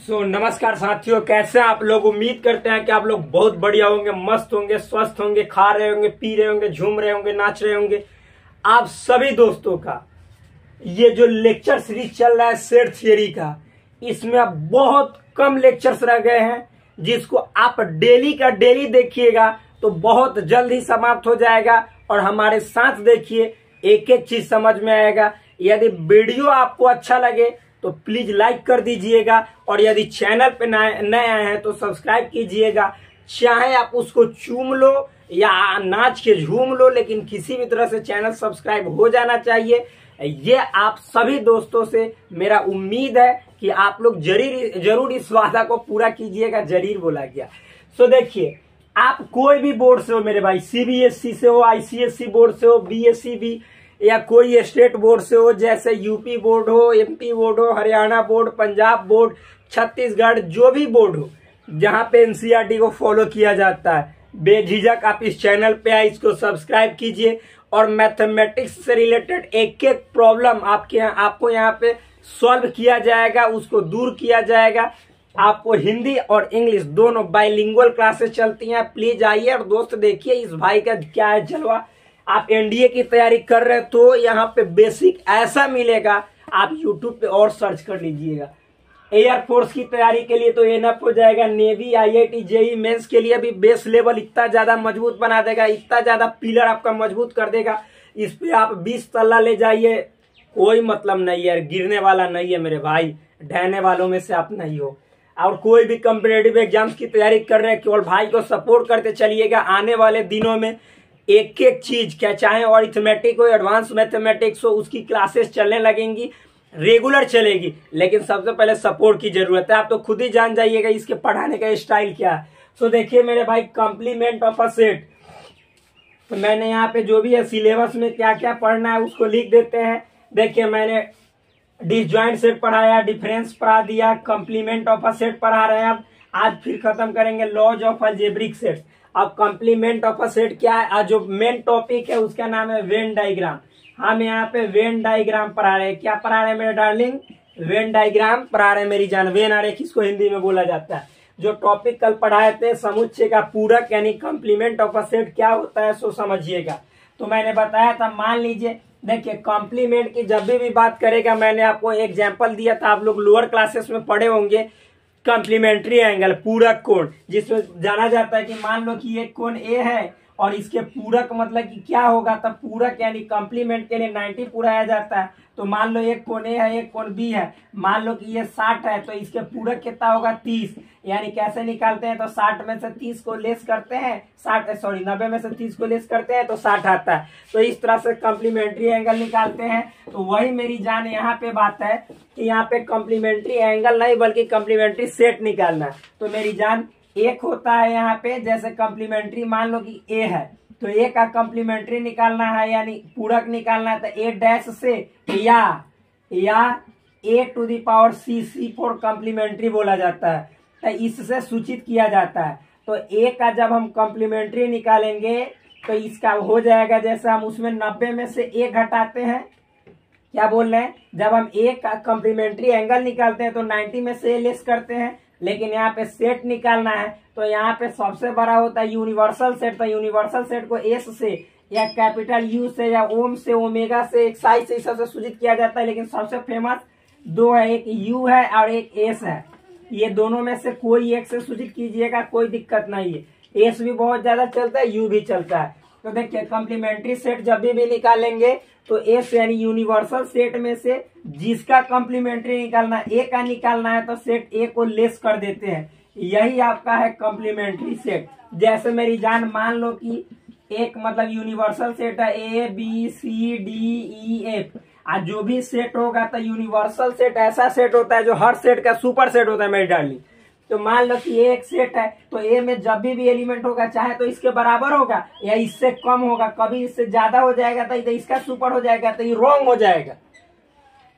नमस्कार साथियों, कैसे हैं आप लोग। उम्मीद करते हैं कि आप लोग बहुत बढ़िया होंगे, मस्त होंगे, स्वस्थ होंगे, खा रहे होंगे, पी रहे होंगे, झूम रहे होंगे, नाच रहे होंगे। आप सभी दोस्तों का ये जो लेक्चर सीरीज चल रहा है सेट थियरी का, इसमें अब बहुत कम लेक्चर्स रह गए हैं, जिसको आप डेली का डेली देखिएगा तो बहुत जल्द ही समाप्त हो जाएगा। और हमारे साथ देखिए, एक एक चीज समझ में आएगा। यदि वीडियो आपको अच्छा लगे तो प्लीज लाइक कर दीजिएगा, और यदि चैनल पे नए आए हैं तो सब्सक्राइब कीजिएगा। चाहे आप उसको चूम लो या नाच के झूम लो, लेकिन किसी भी तरह से चैनल सब्सक्राइब हो जाना चाहिए। ये आप सभी दोस्तों से मेरा उम्मीद है कि आप लोग जरूर इस वादा को पूरा कीजिएगा। जरूर बोला गया। सो देखिए, आप कोई भी बोर्ड से हो मेरे भाई, सीबीएसई से हो, आईसीएसई बोर्ड से हो, बीएसई या कोई स्टेट बोर्ड से हो, जैसे यूपी बोर्ड हो, एमपी बोर्ड हो, हरियाणा बोर्ड, पंजाब बोर्ड, छत्तीसगढ़, जो भी बोर्ड हो जहां पे एनसीईआरटी को फॉलो किया जाता है, बेझिझक आप इस चैनल पे आए, इसको सब्सक्राइब कीजिए। और मैथमेटिक्स से रिलेटेड एक एक प्रॉब्लम आपको यहाँ पे सॉल्व किया जाएगा, उसको दूर किया जाएगा। आपको हिंदी और इंग्लिश दोनों बाइलिंगुअल क्लासेस चलती हैं। प्लीज आइए और दोस्त देखिए इस भाई का क्या है जलवा। आप एनडीए की तैयारी कर रहे हैं तो यहाँ पे बेसिक ऐसा मिलेगा, आप यूट्यूब पे और सर्च कर लीजिएगा। एयरफोर्स की तैयारी के लिए तो एनएफ हो जाएगा। नेवी, आईआईटी, जेई मेंस के लिए भी बेस लेवल इतना ज्यादा मजबूत बना देगा, इतना ज्यादा पिलर आपका मजबूत कर देगा। इस पे आप 20 तल्ला ले जाइए, कोई मतलब नहीं है, गिरने वाला नहीं है मेरे भाई, ढहने वालों में से आप नहीं हो। और कोई भी कॉम्पिटेटिव एग्जाम्स की तैयारी कर रहे हैं, केवल भाई को सपोर्ट करते चलिएगा। आने वाले दिनों में एक एक चीज, क्या चाहे अरिथमेटिक हो, एडवांस मैथमेटिक्स हो, उसकी क्लासेस चलने लगेंगी, रेगुलर चलेगी। लेकिन सबसे पहले सपोर्ट की जरूरत है। आप तो खुद ही जान जाइएगा इसके पढ़ाने का स्टाइल क्या है। सो देखिए मेरे भाई, कॉम्प्लीमेंट ऑफ अ सेट, तो मैंने यहाँ पे जो भी है सिलेबस में क्या क्या पढ़ना है उसको लिख देते हैं। देखिए, मैंने डिसजॉइंट सेट पढ़ाया, डिफरेंस पढ़ा दिया, कॉम्प्लीमेंट ऑफ अ सेट पढ़ा रहे हैं। अब आज फिर खत्म करेंगे लॉज ऑफ अलजेब्रिक सेट। अब कॉम्प्लीमेंट ऑफ अ सेट क्या है, जो मेन टॉपिक है उसका नाम है वेन डायग्राम। हम यहाँ पे वेन डायग्राम पढ़ा रहे हैं। क्या पढ़ा रहे हैं मेरे डार्लिंग? वेन डायग्राम पढ़ा रहे हैं मेरी जान। वेन आरेख इसको हिंदी में बोला जाता है। जो टॉपिक कल पढ़ाए थे समुच्चय का पूरक यानी कॉम्प्लीमेंट ऑफ अ सेट क्या होता है सो समझिएगा। तो मैंने बताया था, मान लीजिए, देखिए कॉम्प्लीमेंट की जब भी बात करेगा, मैंने आपको एग्जाम्पल दिया था, आप लोग लोअर क्लासेस में पढ़े होंगे। कॉम्प्लीमेंट्री एंगल, पूरक कोण, जिसमें जाना जाता है कि मान लो कि एक कोण ए है और इसके पूरक मतलब कि क्या होगा, तब पूरक यानी कॉम्प्लीमेंट के लिए 90 पूराया जाता है। तो मान लो एक कोण ए है, एक कोण बी है, मान लो कि ये 60 है, तो इसके पूरक कितना होगा 30। यानी कैसे निकालते हैं, तो 60 में से 30 को लेस करते हैं, 90 में से 30 को लेस करते हैं तो 60 आता है। तो इस तरह से कॉम्प्लीमेंट्री एंगल निकालते हैं। तो वही मेरी जान यहाँ पे बात है कि यहाँ पे कॉम्प्लीमेंट्री एंगल नहीं बल्कि कॉम्प्लीमेंट्री सेट निकालना है। तो मेरी जान एक होता है यहाँ पे, जैसे कॉम्प्लीमेंट्री मान लो कि ए है, तो ए का कॉम्प्लीमेंट्री निकालना है यानी पूरक निकालना है, तो ए डैश से या A to the power C for complementary बोला जाता है, तो इससे सूचित किया जाता है। तो ए का जब हम कॉम्प्लीमेंट्री निकालेंगे तो इसका हो जाएगा, जैसे हम उसमें 90 में से ए घटाते हैं, क्या बोल रहे हैं, जब हम ए का कॉम्प्लीमेंट्री एंगल निकालते हैं तो 90 में से ए लेस करते हैं। लेकिन यहाँ पे सेट निकालना है तो यहाँ पे सबसे बड़ा होता है यूनिवर्सल सेट। तो यूनिवर्सल सेट को एस से या कैपिटल यू से या ओम से, ओमेगा से, एक साई से, इस सबसे सूचित किया जाता है। लेकिन सबसे फेमस दो है, एक यू है और एक एस है। ये दोनों में से कोई एक से सूचित कीजिएगा, कोई दिक्कत नहीं है। एस भी बहुत ज्यादा चलता है, यू भी चलता है। तो देखिए, कॉम्प्लीमेंट्री सेट जब भी निकालेंगे तो एस यानी यूनिवर्सल सेट में से जिसका कॉम्प्लीमेंट्री निकालना ए का निकालना है, तो सेट ए को लेस कर देते हैं। यही आपका है कॉम्प्लीमेंट्री सेट। जैसे मेरी जान, मान लो कि एक मतलब यूनिवर्सल सेट है, A B C D E F. आज जो भी सेट होगा तो यूनिवर्सल सेट ऐसा सेट होता है जो हर सेट का सुपर सेट होता है मेरी डार्लिंग। तो मान लो कि एक सेट है, तो ए में जब भी एलिमेंट होगा, चाहे तो इसके बराबर होगा या इससे कम होगा, कभी इससे ज्यादा हो जाएगा तो इसका सुपर हो जाएगा, तो ये रॉन्ग हो जाएगा।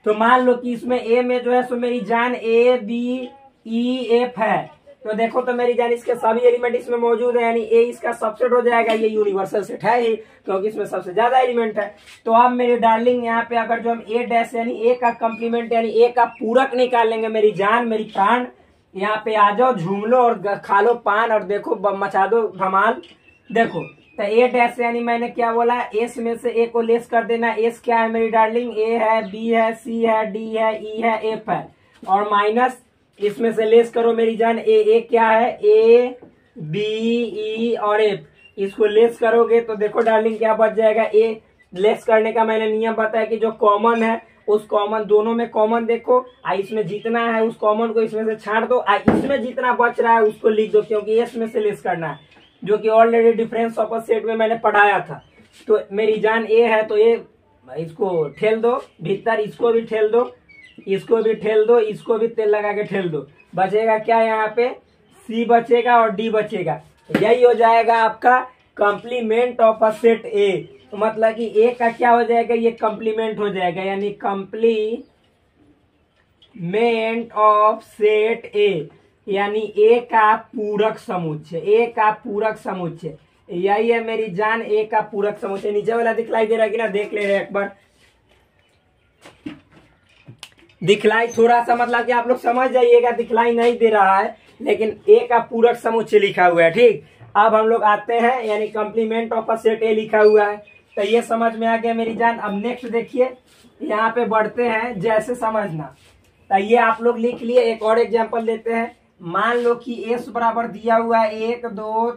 तो मान लो कि इसमें ए में जो है सो मेरी जान ए बी ई एफ है, तो देखो तो मेरी जान इसके सभी एलिमेंट इसमें मौजूद है, यानी ए इसका सबसेट हो जाएगा। ये यूनिवर्सल सेट है ही, क्योंकि इसमें सबसे ज्यादा एलिमेंट है। तो अब मेरी डार्लिंग यहाँ पे अगर जो हम ए डैश यानी ए का कॉम्प्लीमेंट यानी ए का पूरक निकालेंगे मेरी जान, मेरी प्राण, यहाँ पे आ जाओ, झूम लो और खा लो पान और देखो मचा दो धमाल। देखो तो ए डैश यानी मैंने क्या बोला, एस में से ए को लेस कर देना। एस क्या है मेरी डार्लिंग, ए है, बी है, सी है, डी है, ई है, एफ है, और माइनस इसमें से लेस करो मेरी जान। ए क्या है, ए बी ई और एफ, इसको लेस करोगे तो देखो डार्लिंग क्या बच जाएगा। ए लेस करने का मैंने नियम बताया कि जो कॉमन है उस कॉमन, दोनों में कॉमन देखो, इसमें जितना है उस कॉमन को इसमें से छाड़ दो, इसमें जितना बच रहा है उसको लिख दो, क्योंकि एस में से लेस करना है, जो कि already difference of a set में मैंने पढ़ाया था। तो मेरी जान ए है तो ए इसको ठेल दो भीतर, इसको भी ठेल दो, इसको भी ठेल दो, इसको भी तेल लगा के ठेल दो। बचेगा क्या यहाँ पे, सी बचेगा और डी बचेगा। यही हो जाएगा आपका कंप्लीमेंट ऑफ अ सेट ए। तो मतलब कि ए का क्या हो जाएगा, ये कंप्लीमेंट हो जाएगा, यानी कंप्लीमेंट ऑफ सेट ए, यानी ए का पूरक समुच्चय, ए का पूरक समुच्चय। यही है मेरी जान ए का पूरक समुच्चय। नीचे वाला दिखलाई दे रहा है कि ना, देख ले रहे एक बार, दिखलाई थोड़ा सा मतलब कि आप लोग समझ जाइएगा, दिखलाई नहीं दे रहा है लेकिन ए का पूरक समुच्चय लिखा हुआ है। ठीक, अब हम लोग आते हैं, यानी कंप्लीमेंट ऑफ अ सेट ए लिखा हुआ है, तो ये समझ में आ गया मेरी जान। अब नेक्स्ट देखिए, यहाँ पे बढ़ते हैं, जैसे समझना। तो ये आप लोग लिख लिए। एक और एग्जांपल लेते हैं। मान लो कि एस बराबर दिया हुआ है 1 2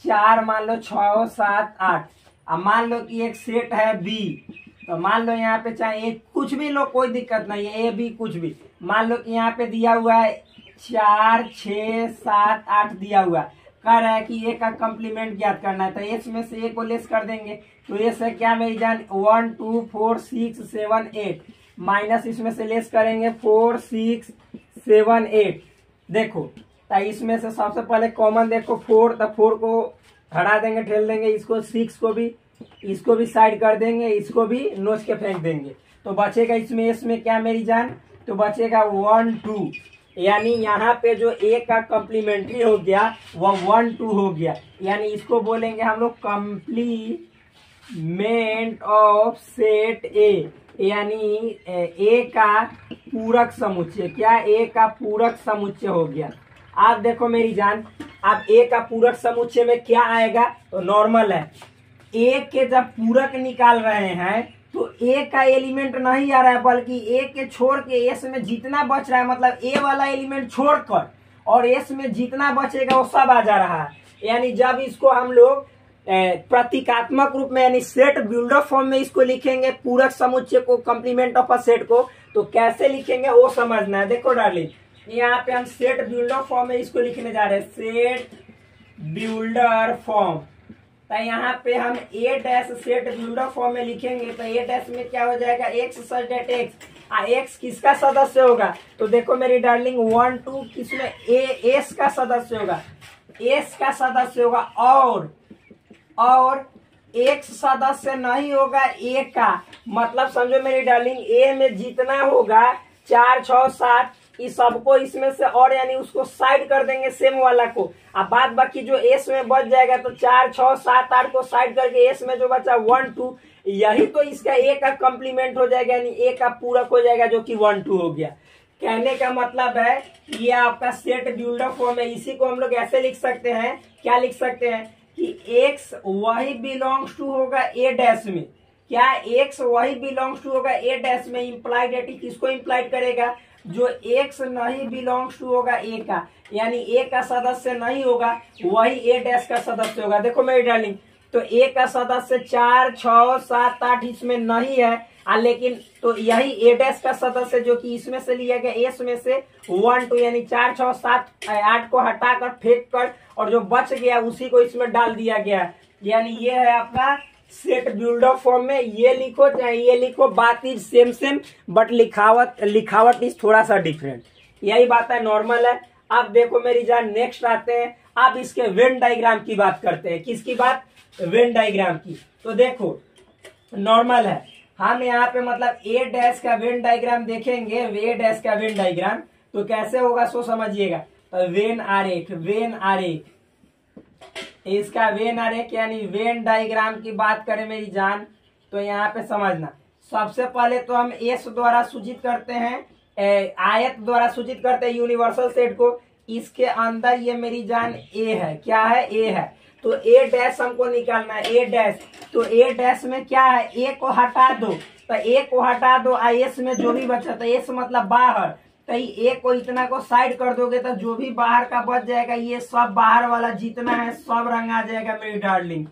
4, मान लो 6 7 8। अब मान लो कि एक सेट है बी, तो मान लो यहाँ पे चाहे एक कुछ भी लो, कोई दिक्कत नहीं है, ए बी कुछ भी। मान लो कि यहाँ पे दिया हुआ है 4 6 7 8 दिया हुआ, कह रहा है कि ए का कंप्लीमेंट ज्ञात करना है, तो एस में से ए को लेस कर देंगे। तो एस है क्या मेरी जान, 1 2 4 6 7 8, माइनस इसमें से लेस करेंगे 4 6 7 8। देखो तो इसमें से सबसे पहले कॉमन देखो 4, तो 4 को हटा देंगे, ठेल देंगे, इसको 6 को भी, इसको भी साइड कर देंगे, इसको भी नोच के फेंक देंगे। तो बचेगा इसमें क्या मेरी जान, तो बचेगा 1 2, यानी यहाँ पे जो ए का कम्प्लीमेंट्री हो गया वह 1 2 हो गया, यानी इसको बोलेंगे हम लोग कंप्लीमेंट ऑफ सेट ए, यानी ए का पूरक समुच्चय। क्या, ए का पूरक समुच्चय हो गया। आप देखो मेरी जान, अब ए का पूरक समुच्चय में क्या आएगा, तो नॉर्मल है, ए के जब पूरक निकाल रहे हैं तो ए का एलिमेंट नहीं आ रहा है, बल्कि ए के छोड़ के एस में जितना बच रहा है, मतलब ए वाला एलिमेंट छोड़कर और एस में जितना बचेगा वो सब आ जा रहा है। यानी जब इसको हम लोग प्रतीकात्मक रूप में, यानी सेट बिल्डर फॉर्म में इसको लिखेंगे, पूरक समुच्चय को, कंप्लीमेंट ऑफ अ सेट को, तो कैसे लिखेंगे वो समझना है। देखो डार्लिंग, यहाँ पे हम सेट बिल्डर फॉर्म में इसको लिखने जा रहे हैं, सेट बिल्डर फॉर्म। तो यहाँ पे हम ए डैश सेट बिल्डर फॉर्म में लिखेंगे, तो ए डैश में क्या हो जाएगा, एक्स सच डेट एक्स। एक्स किसका सदस्य होगा, तो देखो मेरी डार्लिंग 1 2 किसमें, एस का सदस्य होगा, एस का सदस्य होगा, और एक्स सदस्य नहीं होगा ए का। मतलब समझो मेरी डार्लिंग, ए में जितना होगा 4 6 7 इस सबको इसमें से, और यानी उसको साइड कर देंगे सेम वाला को। अब बाद बाकी जो एस में बच जाएगा, तो 4 6 7 8 को साइड करके एस में जो बचा 1 2, यही तो इसका ए का कंप्लीमेंट हो जाएगा, यानी ए का पूरक हो जाएगा, जो कि 1 2 हो गया। कहने का मतलब है ये आपका सेट बिल्डर फॉर्म है। इसी को हम लोग ऐसे लिख सकते हैं, क्या लिख सकते हैं कि एक्स वही बिलोंग्स टू होगा ए डैश में। क्या, एक्स वही बिलोंग्स टू होगा ए डैश में। इंप्लाइड एटी किसको इंप्लाइड करेगा, जो एक्स नहीं बिलोंग्स टू होगा ए का, यानी ए का सदस्य नहीं होगा वही ए डैश का सदस्य होगा। देखो मेरी डार्लिंग, तो ए का सदस्य 4 6 7 8 इसमें नहीं है, लेकिन तो यही ए डैश का सदस्य जो कि इसमें से लिया गया, एस में से 1 2, यानी 4 6 7 8 को हटाकर फेंक कर और जो बच गया उसी को इसमें डाल दिया गया। यानी ये है आपका सेट बिल्डर फॉर्म में। ये लिखो चाहे ये लिखो, बात इज सेम बट लिखावट इज थोड़ा सा डिफरेंट। यही बात है, नॉर्मल है। अब देखो मेरी जान, नेक्स्ट आते हैं, अब इसके वेन डायग्राम की बात करते हैं। किसकी बात, वेन डायग्राम की। तो देखो नॉर्मल है, हम यहाँ पे मतलब ए डैश का वेन डायग्राम देखेंगे, ए डैश का वेन डायग्राम तो कैसे होगा सो समझिएगा। तो वेन आरेख, इसका वेन आरेख यानी वेन डायग्राम की बात करें मेरी जान, तो यहाँ पे समझना, सबसे पहले तो हम एस द्वारा सूचित करते हैं आयत द्वारा सूचित करते हैं यूनिवर्सल सेट को। इसके अंदर ये मेरी जान ए है, क्या है, ए है, तो ए डैश हमको निकालना है, ए डैश। तो ए डैश में क्या है, ए को हटा दो, तो ए को हटा दो, एस में जो भी बचा, तो एस मतलब बाहर, तो ए को इतना को साइड कर दोगे तो जो भी बाहर का बच जाएगा ये सब बाहर वाला जितना है सब रंग आ जाएगा मेरी डार्लिंग,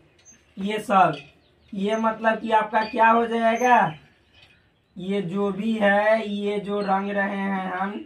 ये सब। ये मतलब कि आपका क्या हो जाएगा, ये जो भी है, ये जो रंग रहे हैं हम,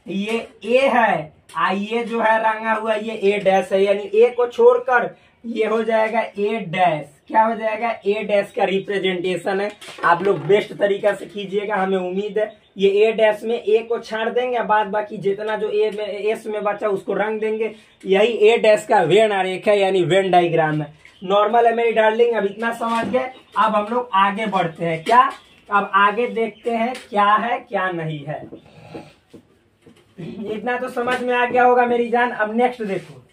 ये ए है, ये जो है रंगा हुआ ये ए डैश है, यानी ए को छोड़कर ये हो जाएगा ए डैश। क्या हो जाएगा, ए डैश का रिप्रेजेंटेशन है। आप लोग बेस्ट तरीका से कीजिएगा, हमें उम्मीद है। ये ए डैश में ए को छाड़ देंगे, बाद बाकी जितना जो ए में एस में बचा उसको रंग देंगे। यही ए डैश का वेन आरेख है, यानी वेन डायग्राम है। नॉर्मल है मेरी डार्लिंग, अब इतना समझ गए। अब हम लोग आगे बढ़ते हैं, क्या, अब आगे देखते हैं क्या है क्या नहीं है। इतना तो समझ में आ गया होगा मेरी जान। अब नेक्स्ट देखो,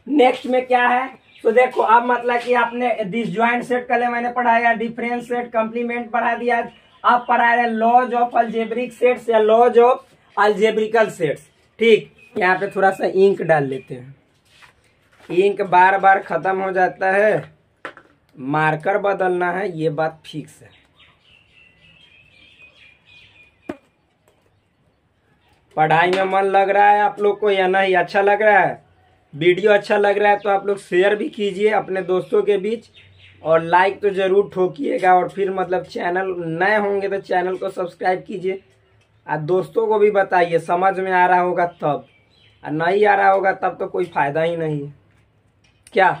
नेक्स्ट में क्या है, तो देखो अब मतलब कि आपने डिसजॉइंट सेट कल मैंने पढ़ाया, डिफरेंस सेट, कंप्लीमेंट पढ़ा दिया। अब पढ़ा रहे लॉज ऑफ अलजेब्रिक सेट्स या लॉज ऑफ अलजेब्रिकल सेट्स। ठीक, यहाँ पे थोड़ा सा इंक डाल लेते हैं, इंक बार बार खत्म हो जाता है, मार्कर बदलना है, ये बात फिक्स है। पढ़ाई में मन लग रहा है आप लोग को या नहीं, अच्छा लग रहा है, वीडियो अच्छा लग रहा है तो आप लोग शेयर भी कीजिए अपने दोस्तों के बीच, और लाइक तो जरूर ठोकिएगा। और फिर मतलब चैनल नए होंगे तो चैनल को सब्सक्राइब कीजिए, और दोस्तों को भी बताइए, समझ में आ रहा होगा तब, और नहीं आ रहा होगा तब तो कोई फायदा ही नहीं है। क्या,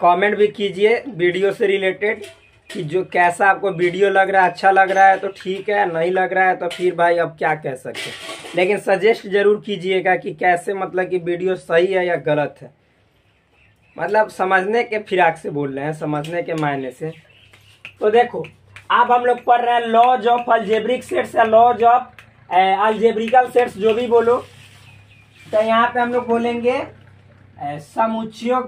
कमेंट भी कीजिए वीडियो से रिलेटेड कि जो कैसा आपको वीडियो लग रहा है, अच्छा लग रहा है तो ठीक है, नहीं लग रहा है तो फिर भाई अब क्या कह सकते हैं, लेकिन सजेस्ट जरूर कीजिएगा कि कैसे मतलब कि वीडियो सही है या गलत है। मतलब समझने के फिराक से बोल रहे हैं, समझने के मायने से। तो देखो अब हम लोग पढ़ रहे हैं लॉज ऑफ अलजेब्रिक सेट्स या लॉज ऑफ अलजेब्रिकल सेट्स, जो भी बोलो। तो यहाँ पे हम लोग बोलेंगे समुच्चयों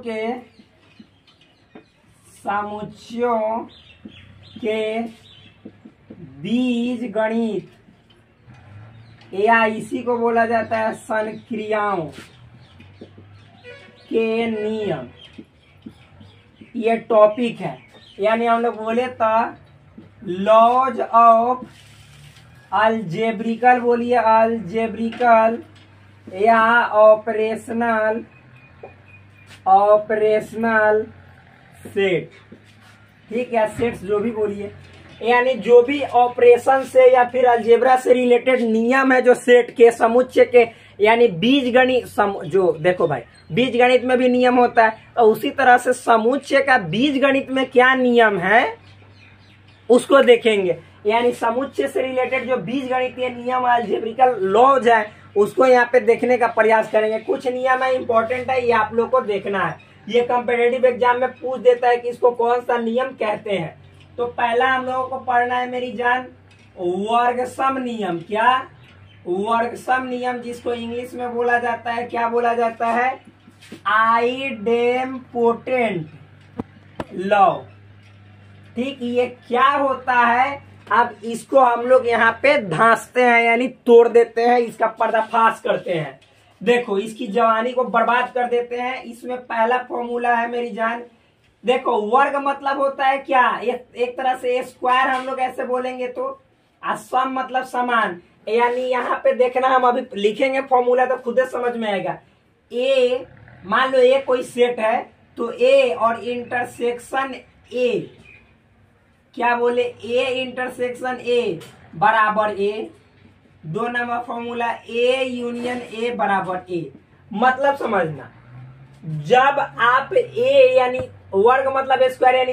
के बीज गणित, या इसी को बोला जाता है संक्रियाओं के नियम, ये टॉपिक है। यानी हम लोग बोले तो लॉज ऑफ अलजेब्रिकल, बोलिए अलजेब्रिकल या ऑपरेशनल सेट, ठीक है, सेट्स जो भी बोलिए, यानी जो भी ऑपरेशन से या फिर अलजेब्रा से रिलेटेड नियम है जो सेट के, समुच्चय के, यानी बीजगणित जो देखो भाई बीजगणित में भी नियम होता है, और उसी तरह से समुच्चय का बीजगणित में क्या नियम है उसको देखेंगे। यानी समुच्चय से रिलेटेड जो बीजगणितीय नियम अलजेब्रिकल लॉज है उसको यहाँ पे देखने का प्रयास करेंगे। कुछ नियम है इंपॉर्टेंट है, ये आप लोग को देखना है, ये कॉम्पिटिटिव एग्जाम में पूछ देता है कि इसको कौन सा नियम कहते हैं। तो पहला हम लोगों को पढ़ना है मेरी जान वर्गसम नियम। क्या, वर्गसम नियम, जिसको इंग्लिश में बोला जाता है, क्या बोला जाता है, आइडेम्पोटेंट लॉ। ठीक, ये क्या होता है, अब इसको हम लोग यहाँ पे धांसते हैं, यानी तोड़ देते हैं, इसका पर्दाफाश करते हैं। देखो इसकी जवानी को बर्बाद कर देते हैं। इसमें पहला फॉर्मूला है मेरी जान, देखो वर्ग मतलब होता है क्या, एक तरह से स्क्वायर हम लोग ऐसे बोलेंगे, तो सम मतलब समान। यानी यहाँ पे देखना, हम अभी लिखेंगे फॉर्मूला तो खुद समझ में आएगा। ए, मान लो ए कोई सेट है, तो ए और इंटरसेक्शन ए, क्या बोले, ए इंटरसेक्शन ए बराबर ए। 2 number formula A union A बराबर ए। मतलब समझना, जब आप ए यानी वर्ग मतलब स्क्वायर यानी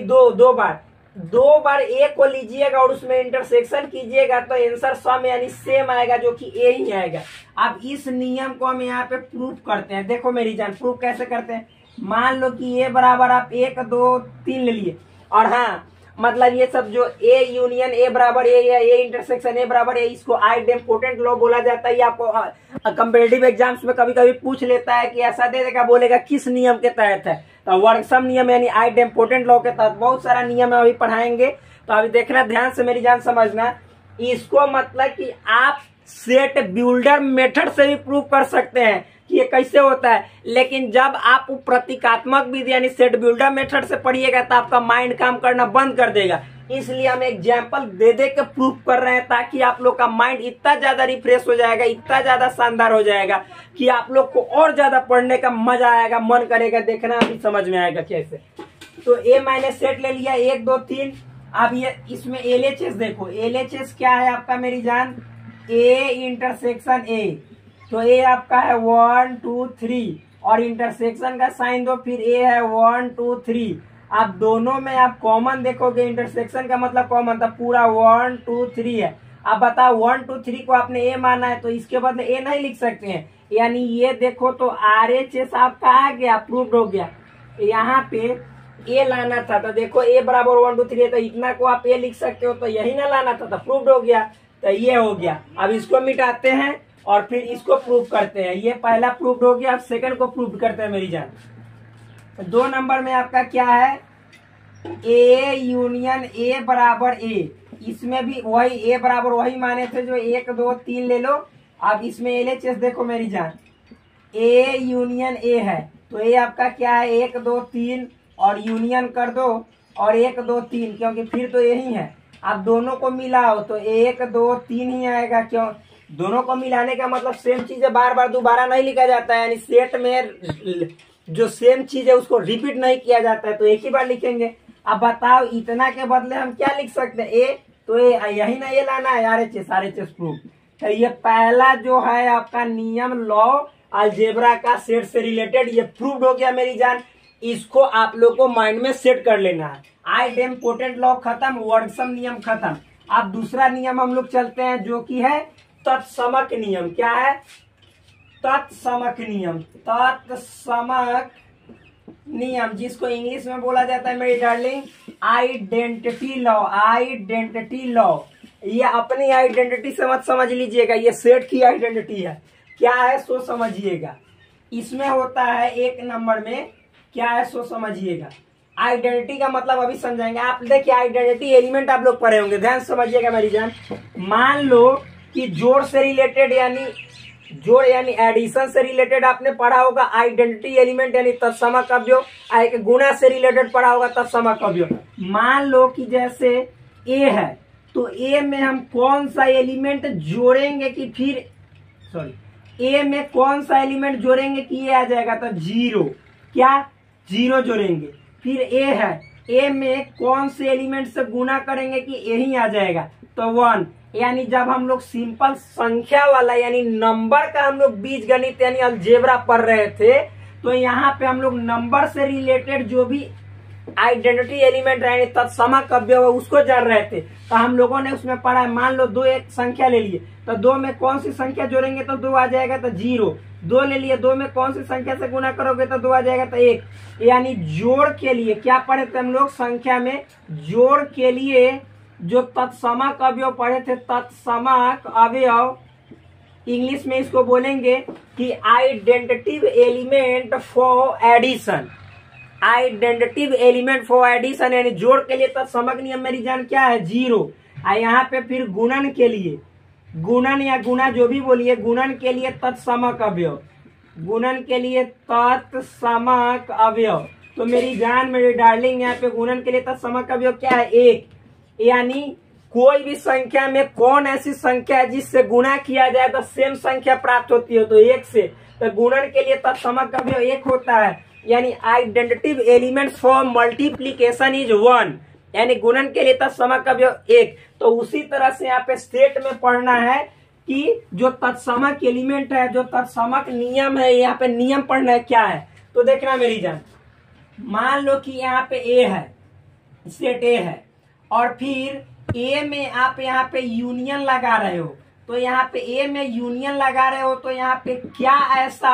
दो बार ए को लीजिएगा और उसमें इंटरसेक्शन कीजिएगा तो आंसर सम यानी सेम आएगा, जो कि ए ही आएगा। अब इस नियम को हम यहाँ पे प्रूफ करते हैं। देखो मेरी जान, प्रूफ कैसे करते हैं, मान लो कि ए बराबर आप 1 2 3 ले लिए, और हाँ मतलब ये सब जो ए यूनियन ए बराबर ए या ए इंटरसेक्शन ए बराबर ए, इसको आइडेम्पोटेंट लॉ बोला जाता है। ये आपको कंपेटिटिव एग्जाम्स में कभी कभी पूछ लेता है कि ऐसा दे देगा, बोलेगा किस नियम के तहत है, तो वर्कसम नियम यानी आइडेम्पोटेंट लॉ के तहत। बहुत सारा नियम अभी पढ़ाएंगे, तो अभी देखना ध्यान से, मेरी जान समझना। इसको मतलब कि आप सेट बिल्डर मेथड से भी प्रूव कर सकते हैं कि ये कैसे होता है, लेकिन जब आप प्रतीकात्मक विधि यानी सेट बिल्डर मेथड से पढ़िएगा तो आपका माइंड काम करना बंद कर देगा। इसलिए हम एग्जाम्पल दे दे के प्रूव कर रहे हैं, ताकि आप लोग का माइंड इतना ज्यादा रिफ्रेश हो जाएगा, इतना ज्यादा शानदार हो जाएगा कि आप लोग को और ज्यादा पढ़ने का मजा आएगा, मन करेगा। देखना अभी समझ में आएगा कैसे। तो ए मैंने सेट ले लिया 1 2 3। अब ये इसमें एलएचएस देखो, एलएचएस क्या है आपका मेरी जान, ए इंटरसेक्शन ए। तो ए आपका है 1 2 3 और इंटरसेक्शन का साइन दो, फिर ए है 1 2 3। आप दोनों में आप कॉमन देखोगे, इंटरसेक्शन का मतलब कॉमन था, पूरा 1 2 3 है। अब बताओ 1 2 3 को आपने ए माना है, तो इसके बदले ए नहीं लिख सकते हैं, यानी ये देखो तो आरएचएस आपका आ गया, प्रूव्ड हो गया। यहाँ पे ए लाना था, तो देखो ए बराबर 1 2 3 है, तो इतना को आप ए लिख सकते हो, तो यही ना लाना था, तो प्रूव्ड हो गया। तो ये हो गया। अब इसको मिटाते हैं और फिर इसको प्रूव करते हैं। ये पहला प्रूव्ड हो गया, अब सेकंड को प्रूव करते हैं मेरी जान। 2 नंबर में आपका क्या है, ए यूनियन ए बराबर ए। इसमें भी वही ए बराबर वही माने थे जो 1 2 3 ले लो। अब इसमें एलएचएस देखो मेरी जान, ए यूनियन ए है, तो ए आपका क्या है 1 2 3 और यूनियन कर दो और 1 2 3, क्योंकि फिर तो यही है। आप दोनों को मिलाओ तो 1 2 3 ही आएगा, क्यों, दोनों को मिलाने का मतलब सेम चीज है, बार बार दोबारा नहीं लिखा जाता है, यानी सेट में जो सेम चीज है उसको रिपीट नहीं किया जाता है, तो एक ही बार लिखेंगे। अब बताओ इतना के बदले हम क्या लिख सकते हैं, ए, तो यही ना ये लाना है, आरएचएस प्रूफ। तो ये पहला जो है आपका नियम लॉ अलजेब्रा का सेट से रिलेटेड, ये प्रूव्ड हो गया मेरी जान। इसको आप लोग को माइंड में सेट कर लेना है। आइडेम्पोटेंट लॉ खत्म, वर्डसम नियम खत्म। अब दूसरा नियम हम लोग चलते हैं जो कि है तत्समक नियम। क्या है, तत्समक नियम। तत्समक नियम जिसको इंग्लिश में बोला जाता है मेरी darling identity law. Identity law, ये अपनी आइडेंटिटी से मत समझ लीजिएगा, ये सेट की आइडेंटिटी है। क्या है सो समझिएगा। इसमें होता है 1 नंबर में क्या है सो समझिएगा। आइडेंटिटी का मतलब अभी समझाएंगे। आप देखिए आइडेंटिटी एलिमेंट आप लोग पढ़े होंगे, ध्यान समझिएगा मेरी जान। मान लो कि जोड़ से रिलेटेड यानी जोड़ यानी एडिशन से रिलेटेड आपने पढ़ा होगा आइडेंटिटी एलिमेंट यानी तत्समक अवयव। एक गुणा से रिलेटेड पढ़ा होगा तत्समक अवयव। मान लो कि जैसे ए है, तो ए में हम कौन सा एलिमेंट जोड़ेंगे कि फिर ए में कौन सा एलिमेंट जोड़ेंगे कि ये आ जाएगा, तो 0। क्या 0 जोड़ेंगे। फिर ए है, ए में कौन से एलिमेंट से गुना करेंगे कि यही आ जाएगा, तो 1। यानी जब हम लोग सिंपल संख्या वाला यानी नंबर का हम लोग बीज गणित यानी अलजेब्रा पढ़ रहे थे, तो यहाँ पे हम लोग नंबर से रिलेटेड जो भी आइडेंटिटी एलिमेंट यानी तत्समक अवयव है उसको जान रहे थे। तो हम लोगों ने उसमें पढ़ा है, मान लो 2 एक संख्या ले लिए, तो 2 में कौन सी संख्या जोड़ेंगे तो 2 आ जाएगा, तो 0। 2 ले लिए, 2 में कौन सी संख्या से गुना करोगे तो 2 आ जाएगा, तो 1। यानी जोड़ के लिए क्या पढ़े थे हम लोग, संख्या में जोड़ के लिए जो तत्समक अवयव पढ़े थे, तत्समक अवयव इंग्लिश में इसको बोलेंगे कि identitive element for addition. Identitive element for addition यानी जोड़ के लिए तत्समक नियम मेरी जान क्या है, 0। यहाँ पे फिर गुणन के लिए, गुणन या गुणा जो भी बोलिए, गुणन के लिए तत्समक अवयव, गुणन के लिए तत्समक अवयव। तो मेरी जान मेरी डार्लिंग यहाँ पे गुणन के लिए तत्समक अवयव क्या है, 1। यानी कोई भी संख्या में कौन ऐसी संख्या है जिससे गुणा किया जाए तो सेम संख्या प्राप्त होती है, तो 1 से। तो गुणन के लिए तत्समक अवयव 1 होता है। यानी आइडेंटिटिव एलिमेंट्स फॉर मल्टीप्लीकेशन इज 1, यानी गुणन के लिए तत्समक अवयव 1। तो उसी तरह से यहाँ पे सेट में पढ़ना है कि जो तत्समक एलिमेंट है, जो तत्समक नियम है, यहाँ पे नियम पढ़ना है क्या है। तो देखना मेरी जान, मान लो कि यहाँ पे ए है, सेट ए है, और फिर ए में आप यहाँ पे यूनियन लगा रहे हो, तो यहाँ पे ए में यूनियन लगा रहे हो, तो यहाँ पे क्या ऐसा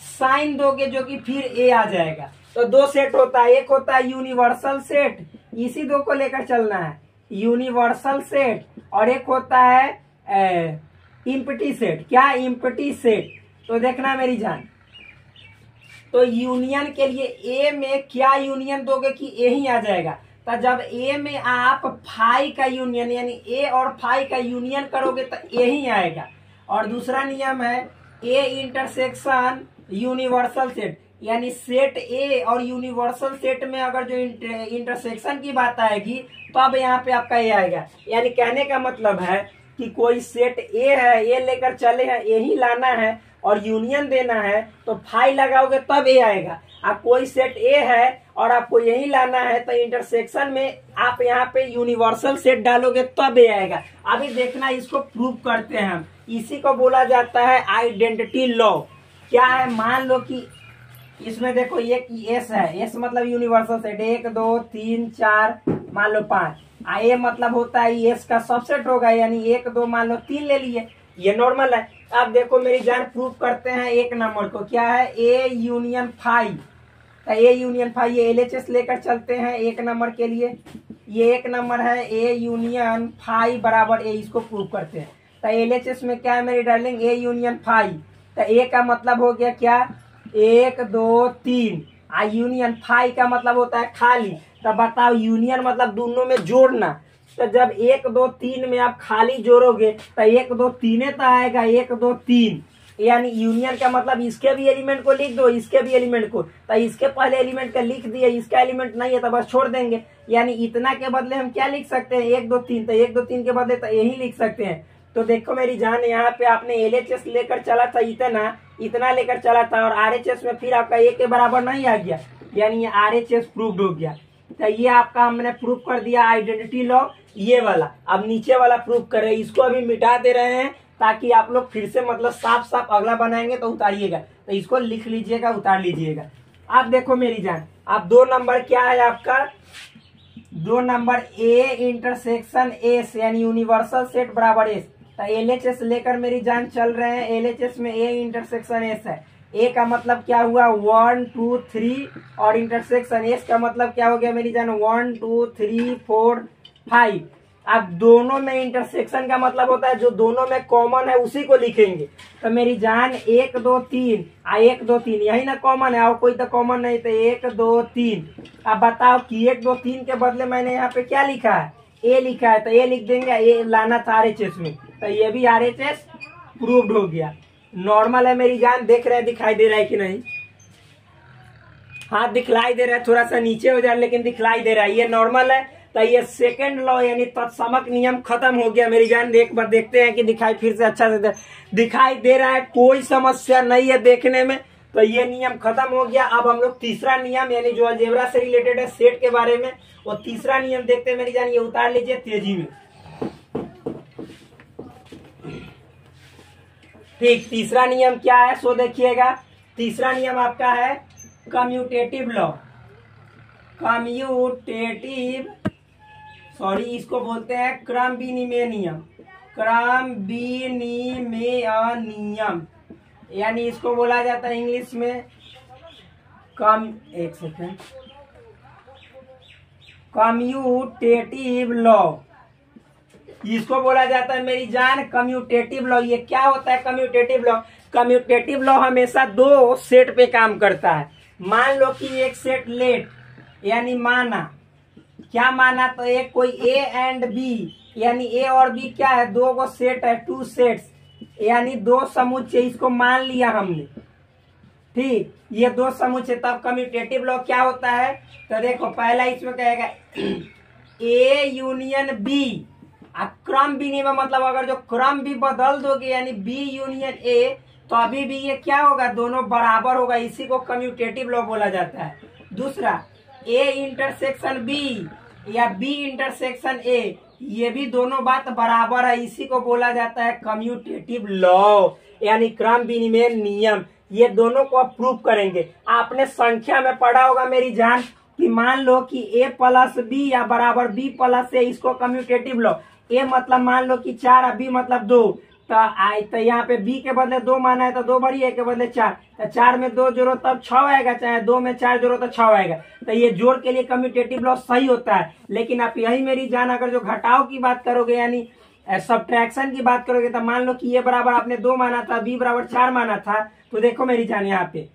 साइन दोगे जो कि फिर ए आ जाएगा। तो 2 सेट होता है, एक होता है यूनिवर्सल सेट, इसी दो को लेकर चलना है, यूनिवर्सल सेट, और एक होता है इम्पटी सेट। क्या? Empty set. तो देखना मेरी जान, तो यूनियन के लिए ए में क्या यूनियन दोगे कि ए ही आ जाएगा। तो जब ए में आप फाई का यूनियन यानी ए और फाई का यूनियन करोगे तो ए ही आएगा। और दूसरा नियम है ए इंटरसेक्शन यूनिवर्सल सेट, यानी सेट ए और यूनिवर्सल सेट में अगर जो इंटरसेक्शन की बात आएगी तो अब यहाँ पे आपका ए आएगा। यानी कहने का मतलब है कि कोई सेट ए है, ए लेकर चले हैं, ए ही लाना है और यूनियन देना है तो फाई लगाओगे तब ए आएगा। अब कोई सेट ए है और आपको यही लाना है तो इंटरसेक्शन में आप यहाँ पे यूनिवर्सल सेट डालोगे तब ए आएगा। अभी देखना, इसको प्रूव करते हैं हम। इसी को बोला जाता है आइडेंटिटी लॉ। क्या है? मान लो कि इसमें देखो एक एस है, एस मतलब यूनिवर्सल सेट, 1 2 3 4 मान लो 5, ए मतलब होता है एस का सबसेट होगा, यानी 1 2 मान लो 3 ले लिए, ये नॉर्मल है। अब देखो मेरी जान, प्रूफ करते हैं एक नंबर को। क्या है? A union phi. A union phi, ये एलएचएस लेकर चलते हैं एक नंबर के लिए। ये एक नंबर है, ए यूनियन फाई बराबर ए, इसको प्रूव करते हैं। तो एलएचएस में क्या है मेरी डार्लिंग? ए यूनियन फाई। तो ए का मतलब हो गया क्या? 1 2 3। यूनियन फाई का मतलब होता है खाली। तो बताओ, यूनियन मतलब दोनों में जोड़ना। तो जब 1 2 3 में आप खाली जोड़ोगे तो 1 2 3 तो आएगा, 1 2 3, यानी यूनियन का मतलब इसके भी एलिमेंट को लिख दो, इसके भी एलिमेंट को। तो इसके पहले एलिमेंट का लिख दिए, इसका एलिमेंट नहीं है तो बस छोड़ देंगे। यानी इतना के बदले हम क्या लिख सकते हैं? 1 2 3। तो 1 2 3 के बदले तो यही लिख सकते हैं। तो देखो मेरी जान, यहाँ पे आपने एलएचएस लेकर चला था, इतना लेकर चला था, और आरएचएस में फिर आपका ए के बराबर नहीं आ गया, यानी ये आरएचएस प्रूव्ड हो गया। तो ये आपका हमने प्रूव कर दिया आइडेंटिटी लॉ, ये वाला। अब नीचे वाला प्रूव करें, इसको अभी मिटा दे रहे हैं ताकि आप लोग फिर से मतलब साफ साफ अगला बनाएंगे तो उतारिएगा। तो इसको लिख लीजिएगा, उतार लीजिएगा। अब देखो मेरी जान, अब 2 नंबर क्या है आपका? 2 नंबर ए इंटरसेक्शन एस, यानी यूनिवर्सल सेट बराबर एस। तो एलएचएस लेकर मेरी जान चल रहे हैं। एलएचएस में ए इंटरसेक्शन एस है। ए का मतलब क्या हुआ? 1 2 3, और इंटरसेक्शन एस का मतलब क्या हो गया मेरी जान? 1 2 3 4 5। अब दोनों में इंटरसेक्शन का मतलब होता है जो दोनों में कॉमन है उसी को लिखेंगे। तो मेरी जान 1 2 3, 1 2 3 यही ना कॉमन है, और कोई तो कॉमन नहीं, तो 1 2 3। अब बताओ कि 1 2 3 के बदले मैंने यहाँ पे क्या लिखा है? ए लिखा है, तो ए लिख देंगे। ए लाना था आरएचएस में, तो ये भी आरएचएस प्रूव्ड हो गया। नॉर्मल है मेरी जान, देख रहे हैं दिखाई दे रहा है कि नहीं? हाँ दिखलाई दे रहा है, थोड़ा सा नीचे हो जाए लेकिन दिखलाई दे रहा है, ये नॉर्मल है। तो ये सेकंड लॉ यानी तत्समक नियम खत्म हो गया मेरी जान। एक बार देखते हैं कि दिखाई फिर से अच्छा से दिखाई दे रहा है, कोई समस्या नहीं है देखने में। तो ये नियम खत्म हो गया। अब हम लोग तीसरा नियम यानी जो अलजेब्रा से रिलेटेड है, सेट के बारे में, वो तीसरा नियम देखते हैं मेरी जान। ये उतार लीजिए तेजी में। ठीक, तीसरा नियम क्या है सो देखिएगा। तीसरा नियम आपका है कम्यूटेटिव लॉ। इसको बोलते हैं क्रम विनिमय नियम। क्रम विनिमय नियम, यानी इसको बोला जाता है इंग्लिश में एक सेकेंड, कम्यूटेटिव लॉ। इसको बोला जाता है मेरी जान कम्यूटेटिव लॉ। ये क्या होता है कम्यूटेटिव लॉ? कम्यूटेटिव लॉ हमेशा 2 सेट पे काम करता है। मान लो कि एक सेट लेट, यानी माना, क्या माना? तो एक कोई ए एंड बी, यानी ए और बी क्या है? 2 को सेट है, 2 सेट्स, यानी 2 समुच्चय, इसको मान लिया हमने। ठीक, ये 2 समुच्चय, तब कम्यूटेटिव लॉ क्या होता है? तो देखो पहला इसमें कहेगा ए यूनियन बी। क्रम विनिमय मतलब अगर जो क्रम भी बदल दोगे यानी बी यूनियन ए, तो अभी भी ये क्या होगा? दोनों बराबर होगा, इसी को कम्यूटेटिव लॉ बोला जाता है। दूसरा ए इंटरसेक्शन बी या बी इंटरसेक्शन ए, ये भी दोनों बात बराबर है, इसी को बोला जाता है कम्यूटेटिव लॉ यानी क्रम विनिमय नियम। ये दोनों को आप प्रूव करेंगे। आपने संख्या में पढ़ा होगा मेरी जान कि मान लो कि ए प्लस बी या बराबर बी प्लस ए, इसको कम्यूटेटिव लॉ। ए मतलब मान लो कि 4 और बी मतलब 2, तो यहाँ पे b के बदले 2 माना है तो 2 बड़ी, a के बदले 4, तो 4 में 2 जोड़ो तब 6 आएगा, चाहे 2 में 4 जोड़ो तो 6 आएगा। तो ये जोड़ के लिए कम्यूटेटिव लॉ सही होता है। लेकिन आप यही मेरी जान अगर जो घटाव की बात करोगे यानी सब्ट्रैक्शन की बात करोगे तो मान लो कि ये बराबर आपने 2 माना था, b बराबर 4 माना था, तो देखो मेरी जान यहाँ पे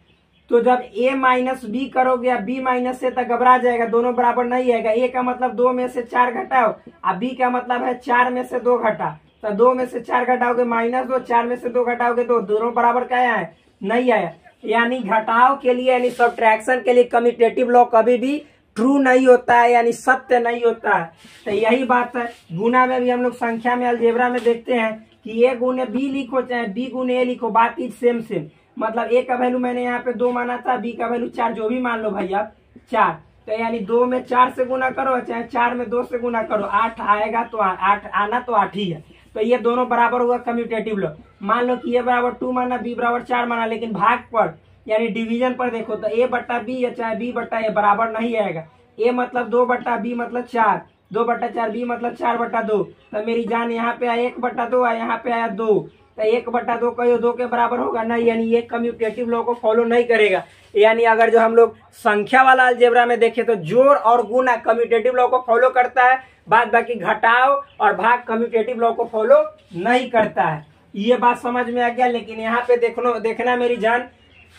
तो जब a माइनस बी करोगे या b माइनस से तो घबरा जाएगा, दोनों बराबर नहीं आएगा। a का मतलब 2 में से 4 घटाओ, अब b का मतलब है 4 में से 2 घटा, तो 2 में से 4 घटाओगे -2, 4 में से 2 घटाओगे तो दोनों बराबर क्या है, नहीं आया। यानी घटाव के लिए यानी सब्ट्रैक्शन के लिए कम्यूटेटिव लॉ कभी भी ट्रू नहीं होता है, यानी सत्य नहीं होता है। तो यही बात है गुना में भी हम लोग संख्या में अलजेब्रा में देखते हैं कि a गुने b लिखो चाहे b गुने a लिखो, बात ही सेम सेम। मतलब a का वैल्यू मैंने यहाँ पे 2 माना था, b का वैल्यू 4, जो भी मान लो भाई आप 4, तो यानी 2 में 4 से गुना करो चाहे 4 में 2 से गुना करो, 8 आएगा तो 8 आना तो 8 ही है। तो ये दोनों बराबर हुआ कम्यूटेटिव लॉ। मान लो कि a बराबर 2 माना, b बराबर 4 माना, लेकिन भाग पर यानी डिवीजन पर देखो तो a बट्टा b या चाहे b बट्टा a बराबर नहीं आएगा। a मतलब 2 बट्टा b मतलब 4, 2 बट्टा 4, b मतलब 4 बट्टा 2, तो मेरी जान यहाँ पे आया 1 बट्टा 2 आया, यहाँ पे आया 2, तो 1 बट्टा 2 कहो 2 के बराबर होगा नहीं, यानी ये कम्यूटेटिव लॉ को फॉलो नहीं करेगा। यानी अगर जो हम लोग संख्या वाला अलजेब्रा में देखें तो जोड़ और गुना कम्यूटेटिव लॉ को फॉलो करता है, बाद बाकी घटाव और भाग कम्यूटेटिव लॉ को फॉलो नहीं करता है। ये बात समझ में आ गया। लेकिन यहाँ पे देखना मेरी जान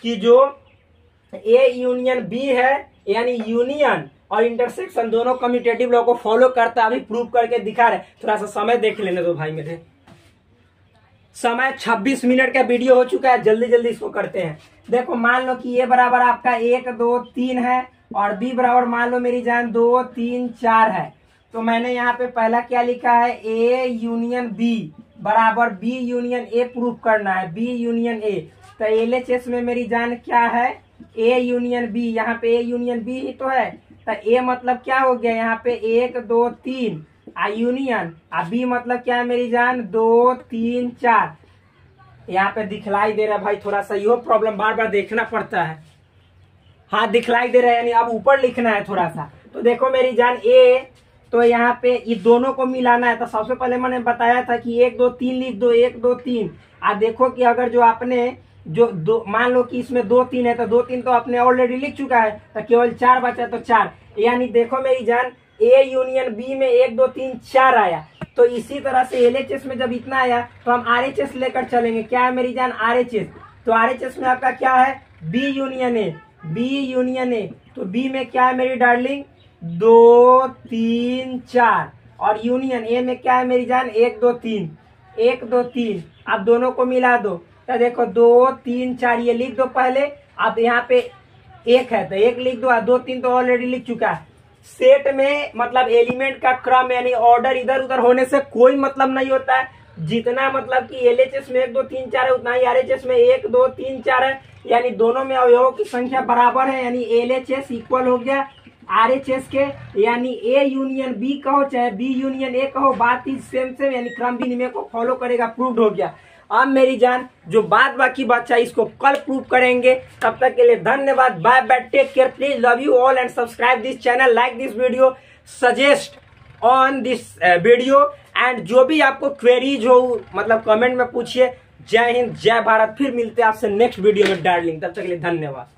कि जो ए यूनियन बी है यानी यूनियन और इंटरसेक्शन दोनों कम्यूटेटिव लॉ को फॉलो करता है, अभी प्रूव करके दिखा रहे। थोड़ा सा समय देख लेने दो भाई मेरे, समय 26 मिनट का वीडियो हो चुका है, जल्दी जल्दी इसको करते हैं। देखो मान लो कि a बराबर आपका 1 2 3 है और b बराबर मान लो मेरी जान 2 3 4 है। तो मैंने यहाँ पे पहला क्या लिखा है, a यूनियन b बराबर b यूनियन a प्रूफ करना है, b यूनियन a। तो LHS में मेरी जान क्या है, a यूनियन b, यहाँ पे a यूनियन b ही तो है। तो a मतलब क्या हो गया यहाँ पे 1 2 3 यूनियन, बी मतलब क्या है मेरी जान 2 3 4। यहाँ पे दिखलाई दे रहा है भाई, थोड़ा सा यो प्रॉब्लम बार बार देखना पड़ता है। हाँ दिखलाई दे रहा है, यानी अब ऊपर लिखना है थोड़ा सा। तो देखो मेरी जान ए, तो यहाँ पे ये दोनों को मिलाना है। तो सबसे पहले मैंने बताया था कि 1 2 3 लिख दो, 1 2 3। देखो कि अगर जो आपने जो दो मान लो कि इसमें 2 3 है तो 2 3 तो आपने ऑलरेडी लिख चुका है, तो केवल 4 बचा तो 4। यानी देखो मेरी जान ए यूनियन बी में 1 2 3 4 आया। तो इसी तरह से LHS में जब इतना आया तो हम RHS लेकर चलेंगे। क्या है मेरी जान RHS, तो RHS में आपका क्या है B union A, B union A. तो B में क्या है मेरी डार्लिंग 2 3 4 और यूनियन ए में क्या है मेरी जान 1 2 3 1 2 3। अब दोनों को मिला दो तो देखो 2 3 4 ये लिख दो पहले। अब यहाँ पे 1 है तो 1 लिख दो, 2 3 तो ऑलरेडी लिख चुका है। सेट में मतलब एलिमेंट का क्रम यानी ऑर्डर इधर उधर होने से कोई मतलब नहीं होता है। जितना मतलब कि LHS में 1 2 3 4 है उतना ही RHS में 1 2 3 4 है। यानी दोनों में अवयवों की संख्या बराबर है, यानी LHS इक्वल हो गया RHS के। यानी A यूनियन B कहो चाहे B यूनियन A कहो, बात ही सेम सेम यानी क्रम विनिमय को फॉलो करेगा, प्रूव्ड हो गया। अब मेरी जान जो बात बाकी बच्चा इसको कल प्रूव करेंगे। तब तक के लिए धन्यवाद, bye bye, take care, please love you all and subscribe this channel, like this video, suggest on this video and जो भी आपको क्वेरीज हो मतलब कमेंट में पूछिए। जय हिंद, जय भारत। फिर मिलते हैं आपसे नेक्स्ट वीडियो में डार्लिंग, तब तक के लिए धन्यवाद।